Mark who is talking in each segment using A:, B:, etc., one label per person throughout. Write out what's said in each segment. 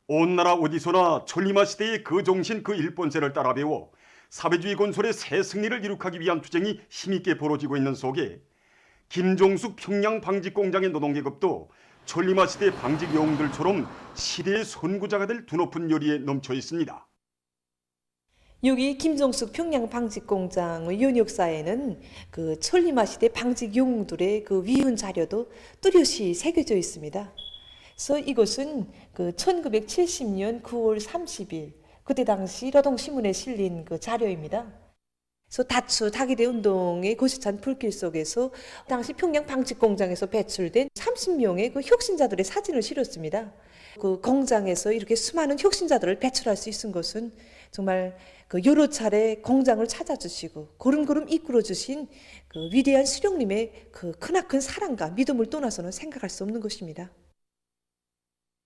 A: 온 나라 어디서나 천리마 시대의 그 정신 그 일본세를 따라 배워 사회주의 건설의 새 승리를 이룩하기 위한 투쟁이 힘있게 벌어지고 있는 속에 김종숙 평양 방직 공장의 노동계급도 천리마 시대 방직 영웅들처럼 시대의 선구자가 될 드높은 열의에 넘쳐 있습니다.
B: 여기 김종숙 평양 방직 공장의 연역사에는 그 천리마 시대 방직 영웅들의 그 위훈 자료도 뚜렷이 새겨져 있습니다. 그래서 이것은 그 1970년 9월 30일 그때 당시 노동신문에 실린 그 자료입니다. 그래서 다추 다기대 운동의 고시찬 불길 속에서 당시 평양 방직 공장에서 배출된 30명의 그 혁신자들의 사진을 실었습니다. 그 공장에서 이렇게 수많은 혁신자들을 배출할 수 있은 것은 정말 그 여러 차례 공장을 찾아주시고 걸음걸음 이끌어주신 그 위대한 수령님의 그 크나큰 사랑과 믿음을 떠나서는 생각할 수 없는 것입니다.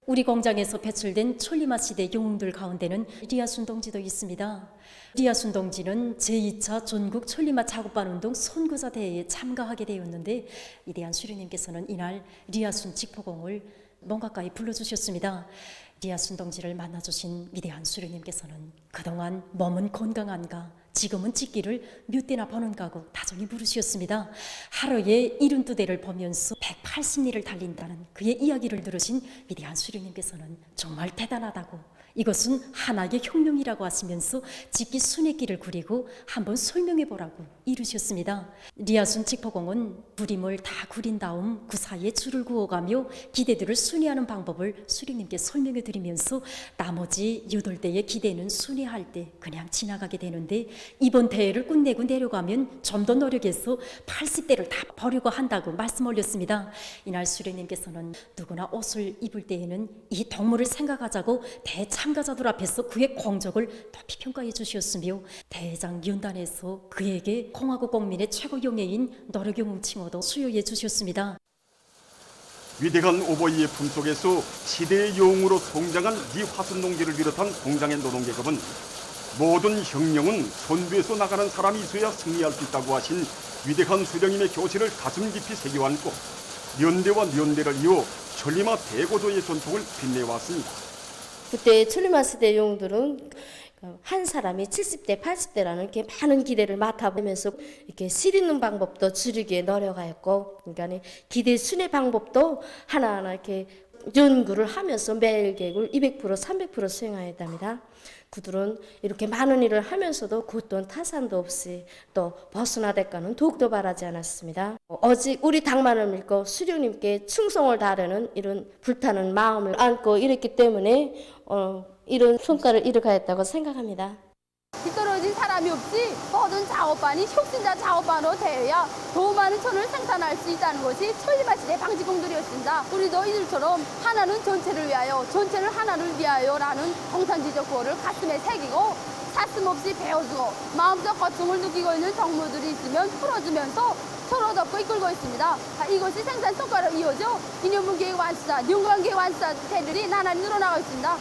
C: 우리 공장에서 배출된 천리마 시대 영웅들 가운데는 리아순 동지도 있습니다. 리아순 동지는 제2차 전국 천리마 작업반 운동 선구자 대회에 참가하게 되었는데 위대한 수령님께서는 이날 리아순 직포공을 먼 가까이 불러주셨습니다. 리아순 동지를 만나주신 위대한 수령님께서는 그동안 몸은 건강한가 지금은 찍기를 몇 대나 버는가고 다정히 물으셨습니다. 하루에 72대를 보면서 180리를 달린다는 그의 이야기를 들으신 위대한 수령님께서는 정말 대단하다고 이것은 하나의 혁명이라고 하시면서 찍기 순회길을 그리고 한번 설명해 보라고 이르셨습니다. 리아순 직포공은 부림을 다 구린 다음 그 사이에 줄을 그어가며 기대들을 순회하는 방법을 수령님께 설명해 드리면서 나머지 8대의 기대는 순회할 때 그냥 지나가게 되는데 이번 대회를 끝내고 내려가면 좀 더 노력해서 80대를 다 버리고 한다고 말씀 올렸습니다. 이날 수령님께서는 누구나 옷을 입을 때에는 이 동물을 생각하자고 참가자들 앞에서 그의 공적을 높이 평가해 주셨으며 대장 연단에서 그에게 공화국 국민의 최고 영예인 노력영웅 칭호도 수여해 주셨습니다.
A: 위대한 오버이의 품속에서 시대의 영웅으로 성장한 이 화순농지를 비롯한 공장의 노동계급은 모든 혁명은 선두에서 나가는 사람이 있어야 승리할 수 있다고 하신 위대한 수령님의 교시를 가슴 깊이 새겨안고 연대와 연대를 이어 천리마 대고조의 전통을 빛내왔습니다.
D: 그때 천리마 시대 영웅들은 한 사람이 70대, 80대라는 이렇게 많은 기대를 맡아보면서 이렇게 실 있는 방법도 줄이기에 노력하였고, 그러니까 기대 순회 방법도 하나하나 이렇게 연구를 하면서 매일 계획을 200%, 300% 수행하였답니다. 그들은 이렇게 많은 일을 하면서도 그 또한 타산도 없이 또 벗어나 대가는 더욱더 바라지 않았습니다. 오직 우리 당만을 믿고 수령님께 충성을 다하려는 이런 불타는 마음을 안고 이랬기 때문에 이런 성과를 이룩하였다고 생각합니다.
E: 뒤떨어진 사람이 없이 모든 작업반이 혁신자 작업반으로 되어야 더 많은 천을 생산할 수 있다는 것이 천리마 시대 방직공들이었습니다. 우리도 이들처럼 하나는 전체를 위하여, 전체를 하나를 위하여라는 공산주의적 구호를 가슴에 새기고 사슴없이 배워주고 마음속 고충을 느끼고 있는 동무들이 있으면 풀어주면서 서로 덮고 이끌고 있습니다. 이것이 생산 성과로 이어져 기념문 계획 완수자, 연구원 계획 완수자들이 나날이 늘어나고 있습니다.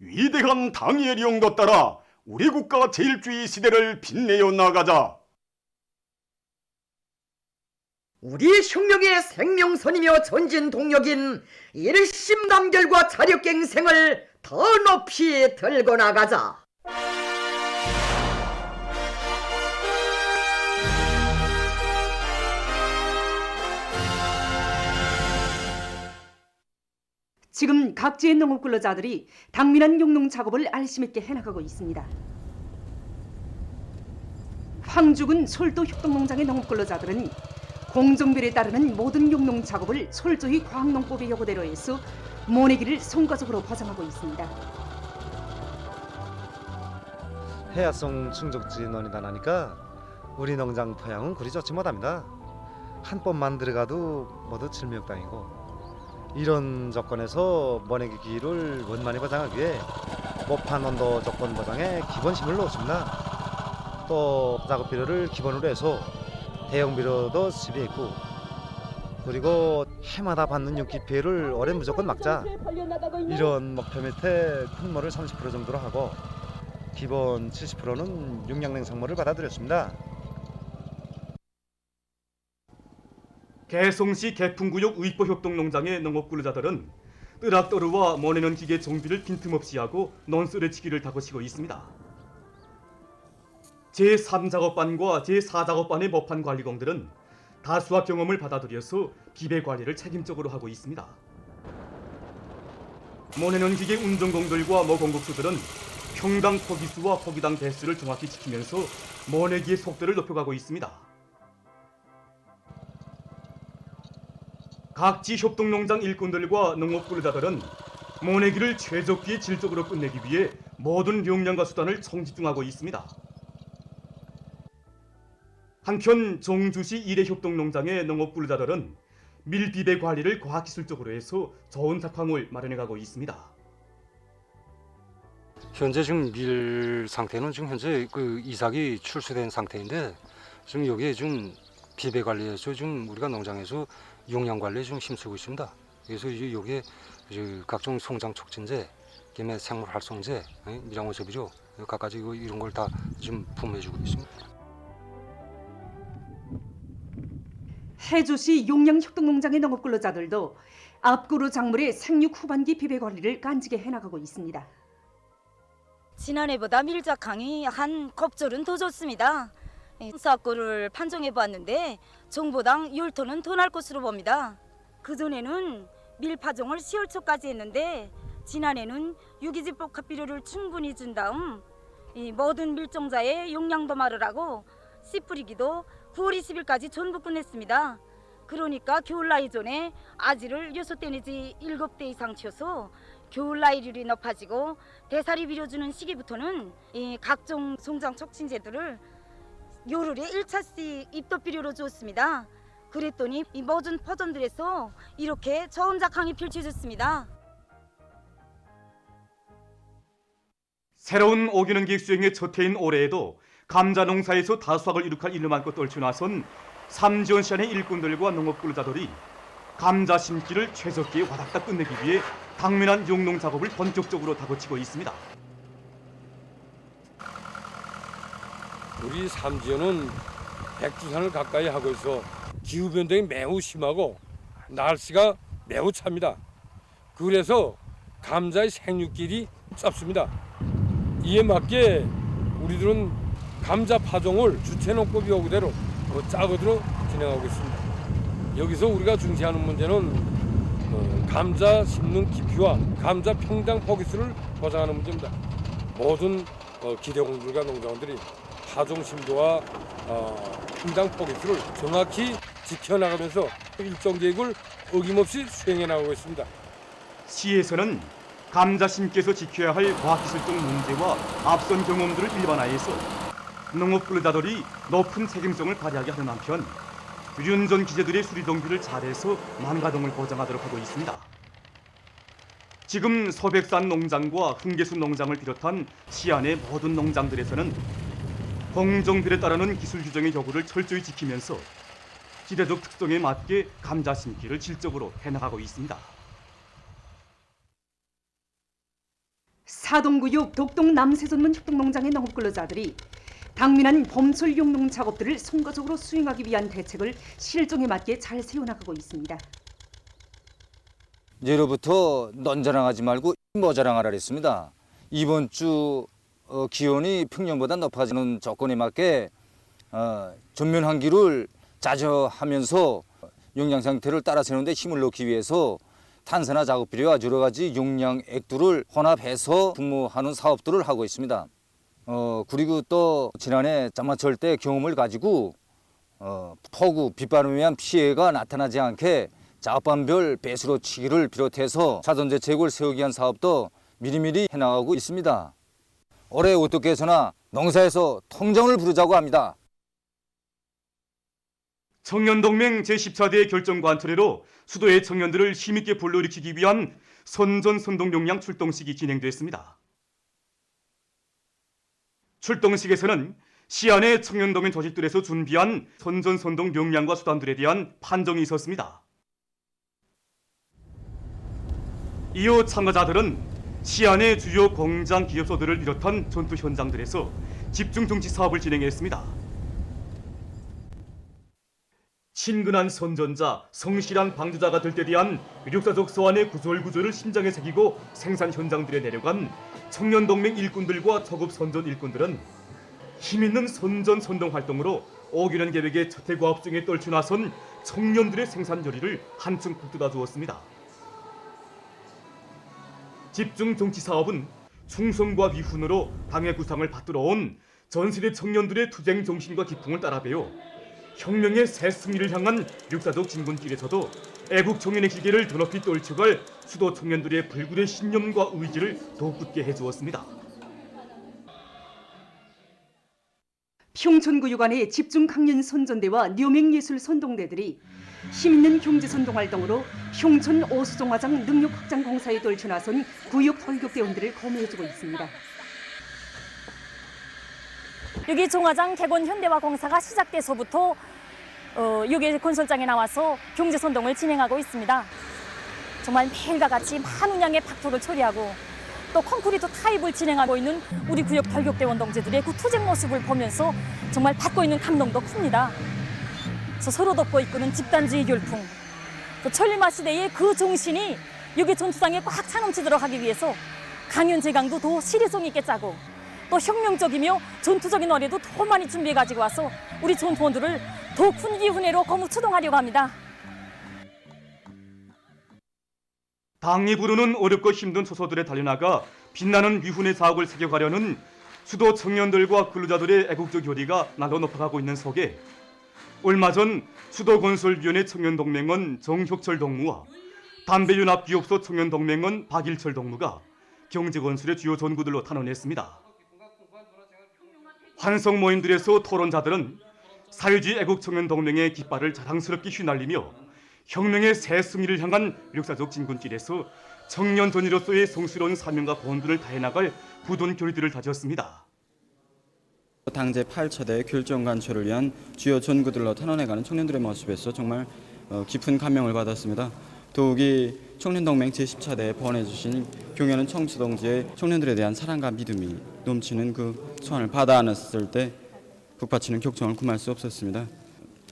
A: 위대한 당의 영도 따라 우리 국가 제일주의 시대를 빛내어 나가자.
F: 우리 혁명의 생명선이며 전진 동력인 일심단결과 자력갱생을 더 높이 들고 나가자.
G: 지금 각지의 농업 근로자들이 당면한 용농 작업을 알심 있게 해나가고 있습니다. 황죽은 솔도 협동농장의 농업 근로자들은 공정비례에 따르는 모든 용농 작업을 철저히 과학농법의 요구대로 해서 모내기를 성과적으로 보장하고 있습니다.
H: 해야성 충족지원이다 나니까 우리 농장 토양은 그리 좋지 못합니다. 한 번만 들어가도 모두 질명당이고 이런 조건에서 모내기 기율을 원만히 보장하기 위해 모판 온도 조건 보장에 기본 힘을 놓습니다. 또 작업 비료를 기본으로 해서 대형 비료도 지배했고 그리고 해마다 받는 윤기 피해를 올해 무조건 막자 이런 목표 밑에 품모를 30% 정도로 하고 기본 70%는 용량냉상물을 받아들였습니다.
I: 개성시 개풍구역 의포협동농장의 농업근로자들은
A: 뜨락떠르와 모내는 기계 정비를 빈틈없이 하고 논스레치기를 다그치고 있습니다. 제3작업반과 제4작업반의 법한 관리공들은 다수와 경험을 받아들여서 비배 관리를 책임적으로 하고 있습니다. 모내는 기계 운전공들과 모공국수들은 평당 포기수와 포기당 대수를 정확히 지키면서 모내기의 속도를 높여가고 있습니다. 각지 협동농장 일꾼들과 농업근로자들은 모내기를 최적기의 질적으로 끝내기 위해 모든 역량과 수단을 총집중하고 있습니다. 한편 정주시 일회협동농장의 농업근로자들은 밀비배 관리를 과학기술적으로 해서 좋은 작황을 마련해가고 있습니다.
I: 현재 지금 밀 상태는 지금 현재 그 이삭이 출수된 상태인데 지금 여기에 좀 비배 관리에서 지금 우리가 농장에서 용량 관리에 좀 힘쓰고 있습니다. 그래서 이제 여기에 각종 성장 촉진제, 김에 생물 활성제, 미량원 섭이죠. 갖가지 이런 걸 다 지금 품해주고 있습니다.
G: 해주시 용량협동농장의 농업근로자들도 앞구로 작물의 생육 후반기 비배 관리를 간직해 해나가고 있습니다.
J: 지난해보다 밀작황이 한 겁절은 더 좋습니다. 싹구를 판정해봤는데 종보당 10톤은 더 날 것으로 봅니다. 그전에는 밀파종을 10월 초까지 했는데 지난해는 유기질 복합비료를 충분히 준 다음 모든 밀종자의 용량도 말으라고 씨 뿌리기도 9월 20일까지 전부 끝냈습니다. 그러니까 겨울 나이 전에 아지를 6대 내지 7대 이상 쳐서 겨울 나이률이 높아지고 대사리 비료 주는 시기부터는 이 각종 성장 촉진제들을 요를에 1차씩 입덧 비료로 주었습니다. 그랬더니 이 모든 포점들에서 이렇게 좋은 작황이 펼쳐졌습니다.
A: 새로운 오기능기 수행의 첫 해인 올해에도 감자 농사에서 다수확을 이룩할 일을 많고 떨쳐나선 삼지원 시안의 일꾼들과 농업근로자들이 감자 심기를 최적기에 와닥닥 끝내기 위해 당면한 용농 작업을 본격적으로 다그치고 있습니다.
K: 우리 삼지연은 백두산을 가까이 하고 있어 기후변동이 매우 심하고 날씨가 매우 찹니다. 그래서 감자의 생육길이 짧습니다. 이에 맞게 우리들은 감자 파종을 주체농법이 요구대로 짜거들어 진행하고 있습니다. 여기서 우리가 중시하는 문제는 감자 심는 깊이와 감자 평당 포기수를 보장하는 문제입니다. 모든 기대공들과 농장원들이 파종 심도와 평당 포기수를 정확히 지켜나가면서 일정 계획을 어김없이 수행해 나가고 있습니다.
A: 시에서는 감자 심기에서 지켜야 할 과학기술적 문제와 앞선 경험들을 일반화해서 농업근로자들이 높은 책임성을 발휘하게 하는 한편 유연전 기재들의 수리 정비를 잘해서 만가동을 보장하도록 하고 있습니다. 지금 서백산 농장과 흥계수 농장을 비롯한 시안의 모든 농장들에서는 공정비례에 따르는 기술 규정의 요구를 철저히 지키면서 지대적 특성에 맞게 감자 심기를 질적으로 해나가고 있습니다.
G: 사동구역 독동 남세전문 협동농장의 농업근로자들이 당면한 봄철 용농 작업들을 성과적으로 수행하기 위한 대책을 실정에 맞게 잘 세워나가고 있습니다.
L: 예로부터 넌 자랑하지 말고 뭐 자랑하라 그랬습니다. 이번 주 기온이 평년보다 높아지는 조건에 맞게 전면 환기를 자저하면서 용량 상태를 따라 세우는데 힘을 넣기 위해서 탄산화 작업 비료와 여러 가지 용량 액들을 혼합해서 분무하는 사업들을 하고 있습니다. 그리고 또 지난해 장마철 때 경험을 가지고 폭우, 빗바람에 의한 피해가 나타나지 않게 작업반별 배수로 치기를 비롯해서 사전 대책을 세우기 위한 사업도 미리미리 해나가고 있습니다. 올해 어떻게 해서나 농사에서 통정을 부르자고 합니다.
A: 청년동맹 제14대 결정관 토대로 수도의 청년들을 힘있게 불러일으키기 위한 선전선동용량 출동식이 진행됐습니다. 출동식에서는 시안의 청년동맹 조직들에서 준비한 선전선동 역량과 수단들에 대한 판정이 있었습니다. 이후 참가자들은 시안의 주요 공장 기업소들을 비롯한 전투 현장들에서 집중 정치 사업을 진행했습니다.
M: 친근한 선전자, 성실한 방주자가 될 때 대한 육사적 서한의 구설구조를 심장에 새기고 생산 현장들에 내려간 청년동맹 일꾼들과 저급 선전 일꾼들은 힘있는 선전-선동 활동으로 5개년 계획의 자태과업중에 떨쳐 나선 청년들의 생산 열의를 한층 북돋아 주었습니다. 집중 정치 사업은 충성과 위훈으로 당의 구상을 받들어온 전세대 청년들의 투쟁 정신과 기풍을 따라배워 혁명의 새 승리를 향한 육사적 진군길에서도 애국 청년의 기계를 더 높이 떨쳐갈 수도 청년들의 불굴의 신념과 의지를 더욱 굳게 해주었습니다.
G: 평촌구유관의 집중 강연 선전대와 묘맹예술 선동대들이 힘있는 경제 선동 활동으로 평촌 오수종화장 능력 확장 공사에 떨쳐 나선 구역 돌격대원들을 거머해주고 있습니다.
N: 여기 종화장 개건 현대화 공사가 시작돼서부터 여기 건설장에 나와서 경제 선동을 진행하고 있습니다. 정말 매일과 같이 많은 양의 팍토를 처리하고 또 콘크리트 타입을 진행하고 있는 우리 구역 돌격대원 동지들의 그 투쟁 모습을 보면서 정말 받고 있는 감동도 큽니다. 서로 돕고 이끄는 집단주의 열풍, 또 천리마 시대의 그 정신이 여기 전투장에 꽉 차 넘치도록 하기 위해서 강연 재강도 더 시리성 있게 짜고 또 혁명적이며 전투적인 노래도 더 많이 준비해 가지고 와서 우리 전투원들을 더 큰 기훈회로 거무 추동하려고 합니다.
M: 당이 부르는 어렵고 힘든 초소들에 달려나가 빛나는 위훈의 사업을 새겨가려는 수도 청년들과 근로자들의 애국적 열의가 날로 높아가고 있는 속에 얼마 전 수도건설위원회 청년동맹원 정혁철 동무와 담배연합기업소 청년동맹원 박일철 동무가 경제건설의 주요 전구들로 탄원했습니다. 환성 모임들에서 토론자들은 사회주의 애국청년동맹의 깃발을 자랑스럽게 휘날리며 혁명의 새 승리를 향한 역사적 진군길에서 청년 전의로서의 성스러운 사명과 본분을 다해나갈 굳은 결의들을 다졌습니다.
O: 당 제8차대 결정 간철을 위한 주요 전구들로 탄원해가는 청년들의 모습에서 정말 깊은 감명을 받았습니다. 더욱이 청년동맹 제10차대에 번해주신 경연은 청취동지의 청년들에 대한 사랑과 믿음이 넘치는 그 소환을 받아 안았을 때 북받치는 격정을 금할 수 없었습니다.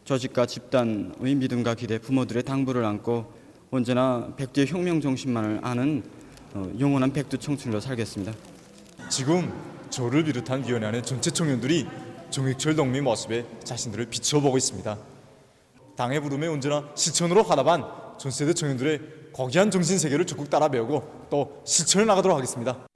O: 조직과 집단의 믿음과 기대, 부모들의 당부를 안고 언제나 백두의 혁명 정신만을 아는 영원한 백두 청춘으로 살겠습니다.
P: 지금 저를 비롯한 위원회 안의 전체 청년들이 정혁철 동맹 모습에 자신들을 비춰보고 있습니다. 당의 부름에 언제나 실천으로 화답한 전세대 청년들의 고귀한 정신세계를 적극 따라 배우고 또 실천해 나가도록 하겠습니다.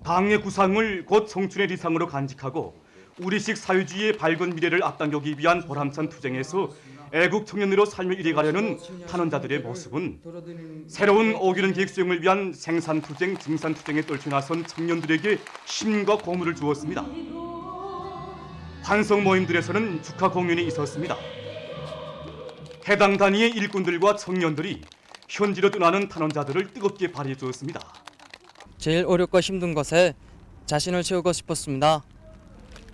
M: 당의 구상을 곧 청춘의 리상으로 간직하고 우리식 사회주의의 밝은 미래를 앞당기기 위한 보람찬 투쟁에서 애국 청년으로 삶을 이뤄가려는 탄원자들의 모습은 새로운 5개년 계획 수행을 위한 생산투쟁, 증산투쟁에 떨쳐 나선 청년들에게 힘과 고무를 주었습니다. 환성 모임들에서는 축하 공연이 있었습니다. 해당 단위의 일꾼들과 청년들이 현지로 떠나는 탄원자들을 뜨겁게 발휘해 주었습니다.
Q: 제일 어렵고 힘든 것에 자신을 채우고 싶었습니다.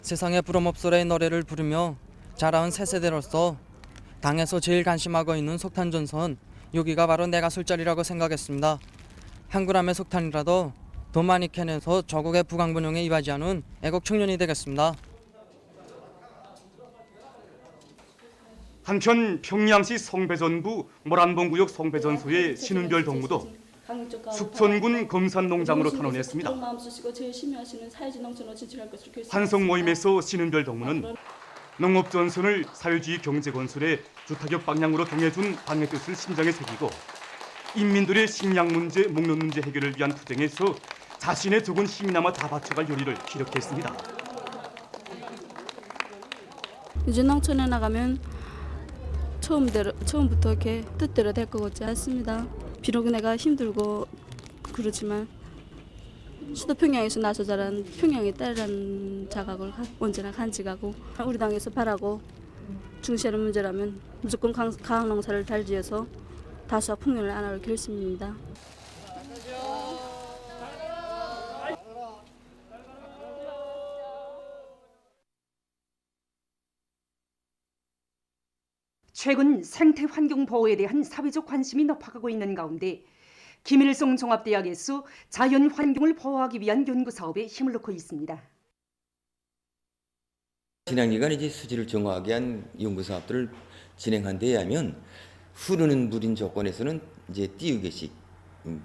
Q: 세상의 부름없소라의 노래를 부르며 자라온 새 세대로서 당에서 제일 관심하고 있는 석탄전선, 여기가 바로 내가 설 자리라고 생각했습니다. 한 그램의 석탄이라도 더 많이 캐내서 조국의 부강분영에 이바지하는 애국 청년이 되겠습니다.
M: 한편 평양시 성배전부 모란봉구역 성배전소의 신은별 동무도 숙천군 검산농장으로 탄원했습니다. 환성 모임에서 신은별 동무는 농업전선을 사회주의 경제건설의 주타격 방향으로 정해준 당의 뜻을 심장에 새기고 인민들의 식량 문제, 먹는 문제 해결을 위한 투쟁에서 자신의 적은 힘이나마 다 바쳐갈 열의를 기록했습니다.
R: 이제 농촌에 나가면 처음부터 이렇게 뜻대로 될 것 같지 않습니다. 비록 내가 힘들고 그렇지만 수도 평양에서 나서 자란 평양의 딸이라는 자각을 언제나 간직하고 우리 당에서 바라고 중시하는 문제라면 무조건 가학 농사를 달지어서 다수와 풍년을 안할 결심입니다.
G: 최근 생태 환경 보호에 대한 사회적 관심이 높아가고 있는 가운데 김일성 종합대학에서 자연 환경을 보호하기 위한 연구 사업에 힘을 넣고 있습니다.
S: 지난 기간 이제 수질을 정화하게 한 연구 사업들을 진행한 데에 하면 흐르는 물인 조건에서는 이제 띄우개식,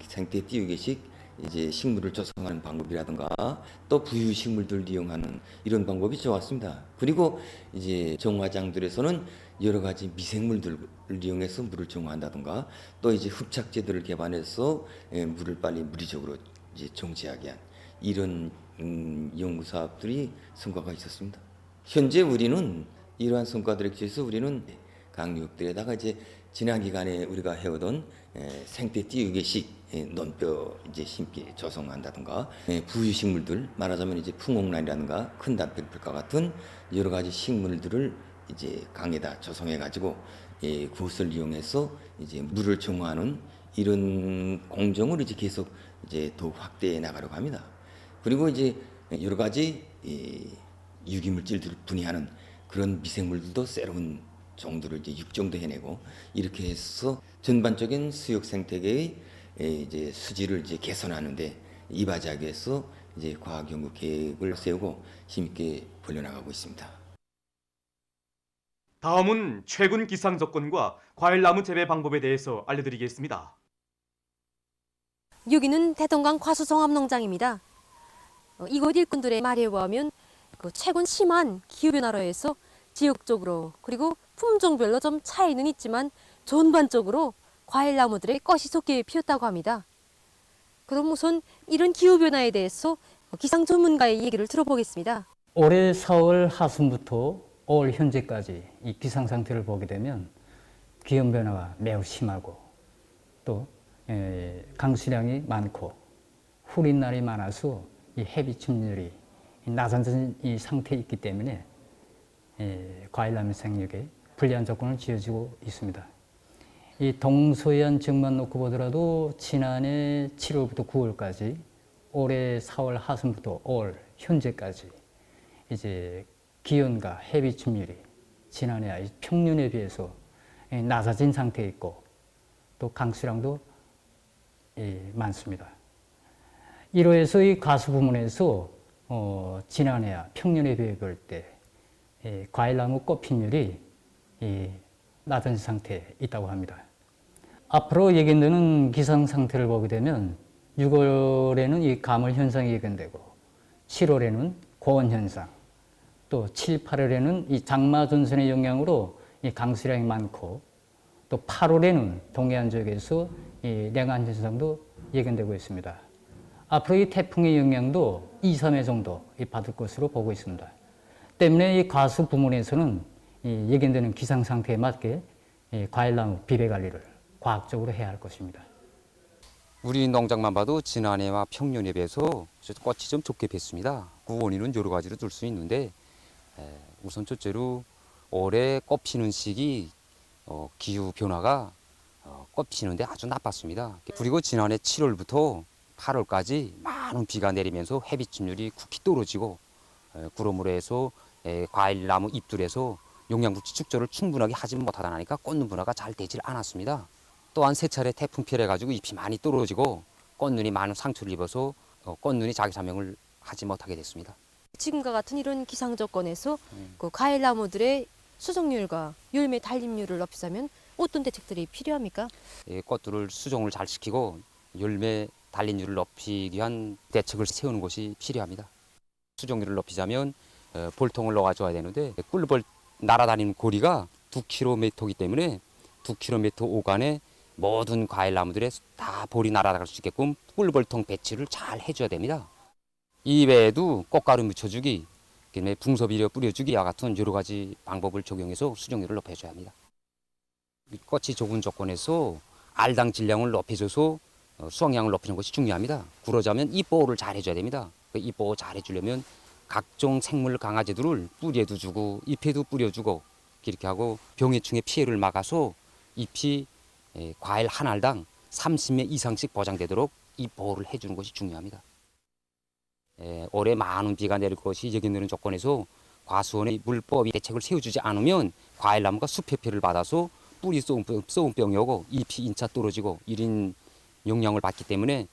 S: 생태 띄우개식 이제 식물을 조성하는 방법이라든가 또 부유 식물들 이용하는 이런 방법이 좋았습니다. 그리고 이제 정화장들에서는 여러 가지 미생물들을 이용해서 물을 정화한다든가 또 이제 흡착제들을 개발해서 물을 빨리 물리적으로 이제 정지하게 한 이런 연구 사업들이 성과가 있었습니다. 현재 우리는 이러한 성과들에 기해서 우리는 강유역들에다가 이제 지난 기간에 우리가 해오던 생태 띄우개식 논뼈 이제 심기 조성한다든가 부유 식물들 말하자면 이제 풍옥란이라든가 큰 담배풀과 같은 여러 가지 식물들을 이제 강에다 조성해 가지고 그것을 이용해서 이제 물을 정화하는 이런 공정을 이제 계속 이제 더욱 확대해 나가려고 합니다. 그리고 이제 여러 가지 유기물질들을 분해하는 그런 미생물들도 새로운 정도를 이제 육정도 해내고 이렇게 해서 전반적인 수육 생태계의 이제 수질을 이제 개선하는데 이바지하기 위해서 이제 과학 연구 계획을 세우고 힘있게 벌려나가고 있습니다.
M: 다음은 최근 기상 조건과 과일나무 재배 방법에 대해서 알려드리겠습니다.
T: 여기는 대동강 과수종합농장입니다. 이곳 일꾼들의 말에 의하면 최근 심한 기후변화로 해서 지역적으로 그리고 품종별로 좀 차이는 있지만 전반적으로 과일나무들의 꽃이 좋게 피었다고 합니다. 그럼 우선 이런 기후변화에 대해서 기상 전문가의 얘기를 들어보겠습니다.
U: 올해 4월 하순부터 5월 현재까지 이 기상 상태를 보게 되면 기온 변화가 매우 심하고 또 강수량이 많고 흐린 날이 많아서 이 해비 침률이 낮아진 이 상태에 있기 때문에 과일나무 생육에 불리한 조건을 지어지고 있습니다. 이 동서해안 지역만 놓고 보더라도 지난해 7월부터 9월까지 올해 4월 하순부터 5월 현재까지 이제 기온과 해비 침률이 지난해 평년에 비해서 낮아진 상태에 있고 또 강수량도 많습니다. 이로해서 이 과수 부문에서 지난해와 평년에 비해 볼 때 과일나무 꽃핀율이 낮은 상태에 있다고 합니다. 앞으로 예견되는 기상 상태를 보게 되면 6월에는 이 가물 현상이 예견되고 7월에는 고온 현상, 또 7, 8월에는 이 장마 전선의 영향으로 이 강수량이 많고 또 8월에는 동해안 지역에서 이 냉한 현상도 예견되고 있습니다. 앞으로 이 태풍의 영향도 2, 3회 정도 받을 것으로 보고 있습니다. 때문에 이 과수 부문에서는 예견되는 기상 상태에 맞게 과일나무 비배 관리를 과학적으로 해야 할 것입니다.
L: 우리 농장만 봐도 지난해와 평년에 비해서 꽃이 좀 좋게 폈습니다. 그 원인은 여러 가지로 둘 수 있는데 우선 첫째로 올해 꽃 피는 시기 기후 변화가 꽃 피는데 아주 나빴습니다. 그리고 지난해 7월부터 8월까지 많은 비가 내리면서 해비침률이 급히 떨어지고 그러므로 해서 과일나무 잎들에서 영양분 축적을 충분하게 하지 못하다 보니까 꽃눈 분화가 잘 되질 않았습니다. 또한 세 차례 태풍 피해를 가지고 잎이 많이 떨어지고 꽃눈이 많은 상처를 입어서 꽃눈이 자기 자명을 하지 못하게 됐습니다.
T: 지금과 같은 이런 기상 조건에서 그 과일나무들의 수종률과 열매 달림률을 높이자면 어떤 대책들이 필요합니까?
L: 꽃들을 수종을 잘 시키고 열매 달림률을 높이기 위한 대책을 세우는 것이 필요합니다. 수종률을 높이자면 볼통을 놓아줘야 되는데 꿀벌 날아다니는 고리가 2km이기 때문에 2km 오간에 모든 과일나무들에 다 볼이 날아갈 수 있게끔 꿀벌통 배치를 잘 해줘야 됩니다. 이 외에도 꽃가루 묻혀주기, 그다음에 붕소비료 뿌려주기와 같은 여러 가지 방법을 적용해서 수종률을 높여줘야 합니다. 꽃이 좋은 조건에서 알당 질량을 높여줘서 수확량을 높이는 것이 중요합니다. 그러자면 잎보호를 잘 해줘야 됩니다. 잎보호 잘 해주려면 각종 생물 강화제들을 뿌리에도 주고 잎에도 뿌려주고 이렇게 하고 병해충의 피해를 막아서 잎이 과일 한 알당 30매 이상씩 보장되도록 잎보호를 해주는 것이 중요합니다. 올해 많은 비가 내릴 것이 예견되는 조건에서 과수원의 물법이 대책을 세워주지 않으면 과일나무가 숲의 피해를 받아서 뿌리 썩은 병이 오고 잎이 인차 떨어지고 이런 영향을 받기 때문에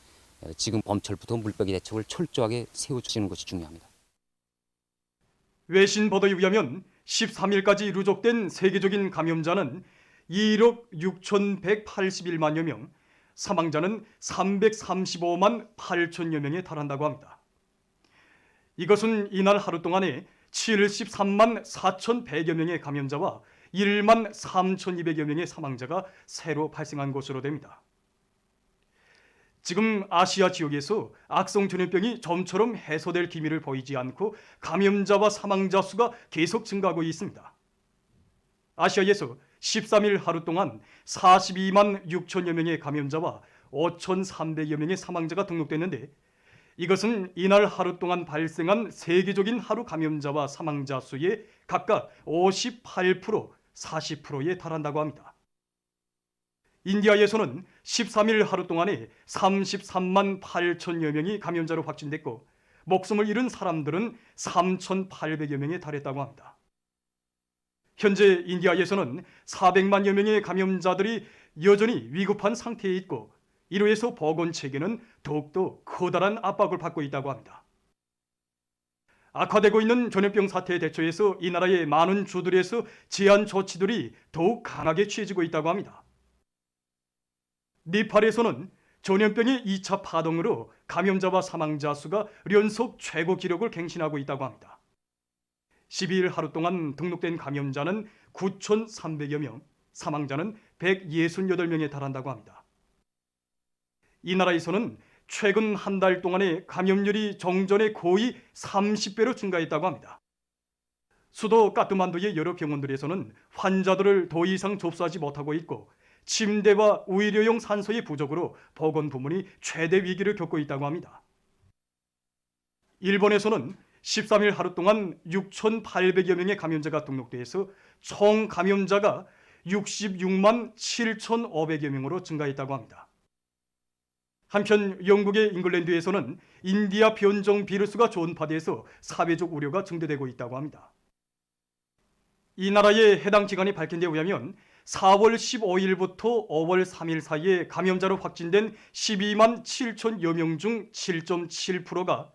L: 지금 봄철부터 물법의 대책을 철저하게 세워주시는 것이 중요합니다.
M: 외신 보도에 의하면 13일까지 누적된 세계적인 감염자는 1억 6,181만여 명, 사망자는 335만 8천여 명에 달한다고 합니다. 이것은 이날 하루 동안에 73만 4,100여 명의 감염자와 1만 3,200여 명의 사망자가 새로 발생한 것으로 됩니다. 지금 아시아 지역에서 악성 전염병이 좀처럼 해소될 기미를 보이지 않고 감염자와 사망자 수가 계속 증가하고 있습니다. 아시아에서 13일 하루 동안 42만 6천여 명의 감염자와 5,300여 명의 사망자가 등록됐는데 이것은 이날 하루 동안 발생한 세계적인 하루 감염자와 사망자 수의 각각 58%, 40%에 달한다고 합니다. 인디아에서는 13일 하루 동안에 33만 8천여 명이 감염자로 확진됐고 목숨을 잃은 사람들은 3,800여 명에 달했다고 합니다. 현재 인디아에서는 400만여 명의 감염자들이 여전히 위급한 상태에 있고 이로 해서 보건체계는 더욱더 커다란 압박을 받고 있다고 합니다. 악화되고 있는 전염병 사태에 대처해서 이 나라의 많은 주들에서 제한 조치들이 더욱 강하게 취해지고 있다고 합니다. 네팔에서는 전염병의 2차 파동으로 감염자와 사망자 수가 연속 최고 기록을 갱신하고 있다고 합니다. 12일 하루 동안 등록된 감염자는 9,300여 명, 사망자는 168명에 달한다고 합니다. 이 나라에서는 최근 한 달 동안의 감염률이 정전의 거의 30배로 증가했다고 합니다. 수도 까트만두의 여러 병원들에서는 환자들을 더 이상 접수하지 못하고 있고 침대와 의료용 산소의 부족으로 보건 부문이 최대 위기를 겪고 있다고 합니다. 일본에서는 13일 하루 동안 6,800여 명의 감염자가 등록돼서 총 감염자가 66만 7,500여 명으로 증가했다고 합니다. 한편 영국의 잉글랜드에서는 인디아 변종 비루스가 전파돼서 사회적 우려가 증대되고 있다고 합니다. 이 나라의 해당 기관이 밝힌 데 의하면 4월 15일부터 5월 3일 사이에 감염자로 확진된 12만 7천여 명 중 7.7%가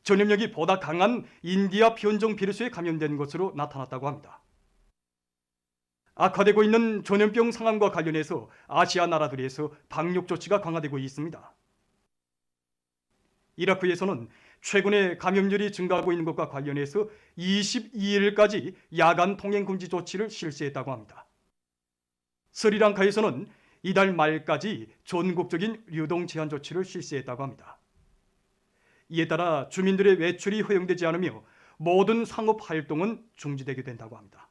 M: 전염력이 보다 강한 인디아 변종 비루스에 감염된 것으로 나타났다고 합니다. 악화되고 있는 전염병 상황과 관련해서 아시아 나라들에서 방역 조치가 강화되고 있습니다. 이라크에서는 최근에 감염률이 증가하고 있는 것과 관련해서 22일까지 야간 통행 금지 조치를 실시했다고 합니다. 스리랑카에서는 이달 말까지 전국적인 유동 제한 조치를 실시했다고 합니다. 이에 따라 주민들의 외출이 허용되지 않으며 모든 상업 활동은 중지되게 된다고 합니다.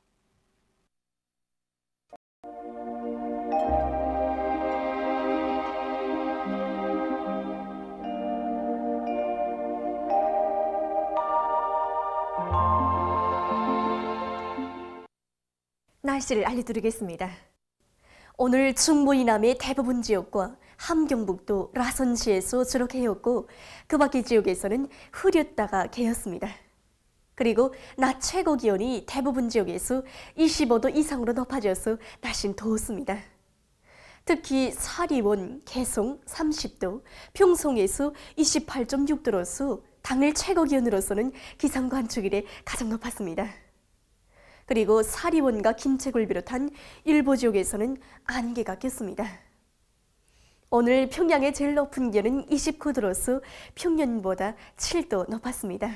B: 날씨를 알려드리겠습니다. 오늘 중부 이남의 대부분 지역과 함경북도 라선시에서 주로 개었고 그 밖의 지역에서는 흐렸다가 개었습니다. 그리고 낮 최고 기온이 대부분 지역에서 25도 이상으로 높아져서 날씨는 더웠습니다. 특히 사리원, 개송 30도, 평송에서 28.6도로서 당일 최고 기온으로서는 기상관측 이래 가장 높았습니다. 그리고 사리원과 김책을 비롯한 일부 지역에서는 안개가 꼈습니다. 오늘 평양의 제일 높은 기온은 29도로서 평년보다 7도 높았습니다.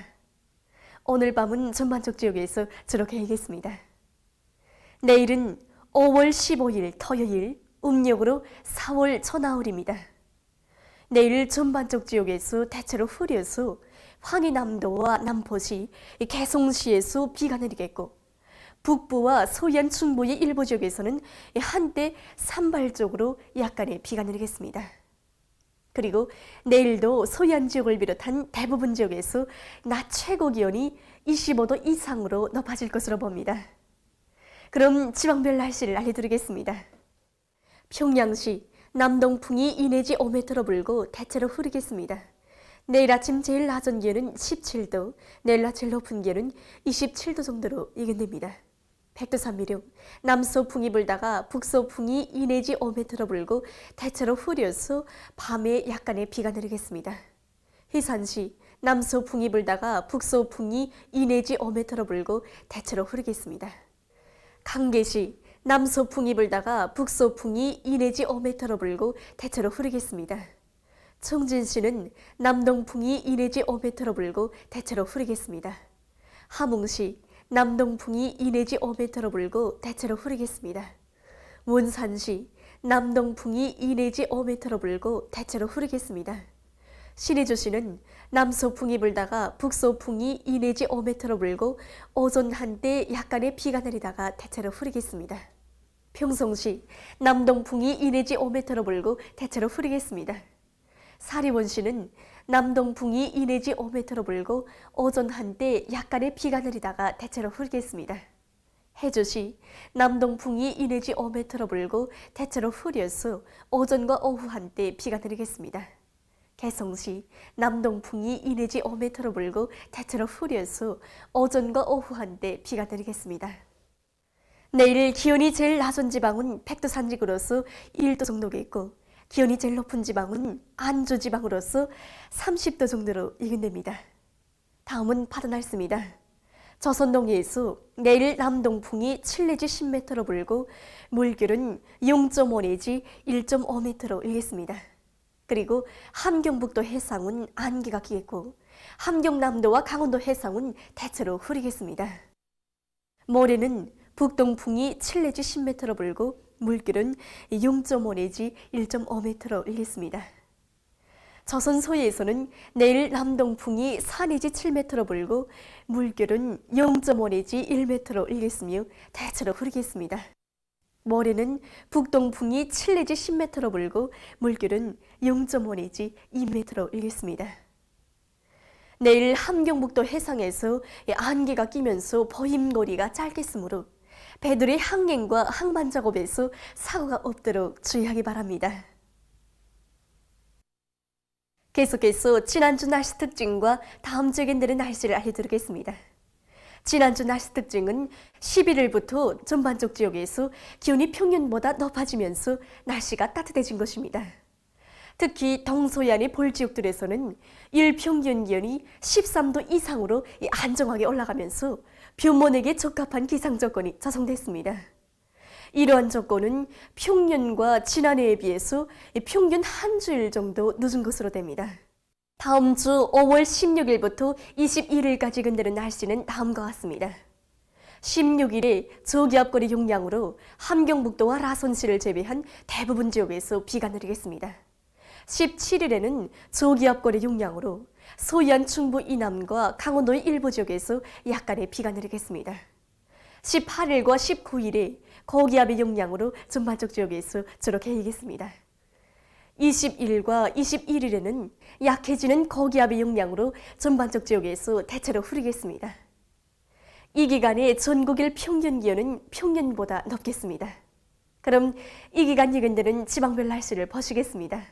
B: 오늘 밤은 전반적 지역에서 주로 개겠습니다. 내일은 5월 15일 토요일, 음력으로 4월 초나흘입니다. 내일 전반적 지역에서 대체로 흐려서 황해남도와 남포시, 개송시에서 비가 내리겠고 북부와 서해안 중부의 일부 지역에서는 한때 산발적으로 약간의 비가 내리겠습니다. 그리고 내일도 서해안 지역을 비롯한 대부분 지역에서 낮 최고 기온이 25도 이상으로 높아질 것으로 봅니다. 그럼 지방별 날씨를 알려드리겠습니다. 평양시 남동풍이 2 내지 5m로 불고 대체로 흐리겠습니다. 내일 아침 제일 낮은 기온은 17도, 내일 낮 제일 높은 기온은 27도 정도로 예견됩니다. 백두산미령, 남서풍이 불다가 북서풍이 2 내지 5m로 불고 대체로 흐려서 밤에 약간의 비가 내리겠습니다. 해산시, 남서풍이 불다가 북서풍이 2 내지 5m 불고 대체로 흐르겠습니다. 강계시 남서풍이 불다가 북서풍이 2 내지 5m 불고 대체로 흐르겠습니다. 청진시는 남동풍이 2 내지 5m 불고 대체로 흐르겠습니다. 함흥시 남동풍이 2 내지 5m 불고 대체로 흐르겠습니다. 원산시 남동풍이 2 내지 5m 불고 대체로 흐르겠습니다. 신의주시는 남서풍이 불다가 북서풍이 2 내지 5m 불고 오전 한때 약간의 비가 내리다가 대체로 흐르겠습니다. 평성시 남동풍이 2 내지 5m 불고 대체로 흐르겠습니다. 사리원시는 남동풍이 2 내지 5m 불고 오전 한때 약간의 비가 내리다가 대체로 흐르겠습니다. 해주시 남동풍이 2 내지 5m 불고 대체로 흐려서 오전과 오후 한때 비가 내리겠습니다. 개성시 남동풍이 2 내지 5m 불고 대체로 흐려서 오전과 오후 한때 비가 내리겠습니다. 내일 기온이 제일 낮은 지방은 백두 산지구로서 1도 정도겠고 기온이 제일 높은 지방은 안주 지방으로서 30도 정도로 예견됩니다. 다음은 바다 날씨입니다. 조선동해에서 내일 남동풍이 7 내지 10m로 불고 물결은 0.5 내지 1.5m로 일겠습니다. 그리고 함경북도 해상은 안개가 끼겠고 함경남도와 강원도 해상은 대체로 흐리겠습니다. 모레는 북동풍이 7 내지 10m로 불고 물결은 0.5 내지 1.5m로 일겠습니다. 조선 서해에서는 내일 남동풍이 4 내지 7m로 불고 물결은 0.5 내지 1m로 일겠으며 대체로 흐르겠습니다. 모레는 북동풍이 7 내지 10m로 불고 물결은 0.5 내지 2m로 일겠습니다. 내일 함경북도 해상에서 안개가 끼면서 보임거리가 짧겠으므로 배들의 항행과 항만 작업에서 사고가 없도록 주의하기 바랍니다. 계속해서 지난주 날씨 특징과 다음 주에 내릴 날씨를 알려드리겠습니다. 지난주 날씨 특징은 11일부터 전반적 지역에서 기온이 평년보다 높아지면서 날씨가 따뜻해진 것입니다. 특히 동서해안의 볼 지역들에서는 일평균 기온이 13도 이상으로 안정하게 올라가면서 뷰몬에게 적합한 기상 조건이 조성됐습니다. 이러한 조건은 평년과 지난해에 비해서 평균 한 주일 정도 늦은 것으로 됩니다. 다음 주 5월 16일부터 21일까지 근대는 날씨는 다음과 같습니다. 16일에 저기압골의 영향으로 함경북도와 라선시를 제외한 대부분 지역에서 비가 내리겠습니다. 17일에는 저기압골의 영향으로 서해안 충북 이남과 강원도의 일부 지역에서 약간의 비가 내리겠습니다. 18일과 19일에 고기압의 영향으로 전반적 지역에서 주로 개이겠습니다. 20일과 21일에는 약해지는 고기압의 영향으로 전반적 지역에서 대체로 흐리겠습니다. 이 기간에 전국일 평균 기온은 평년보다 높겠습니다. 그럼 이 기간 예견되는 지방별 날씨를 보시겠습니다.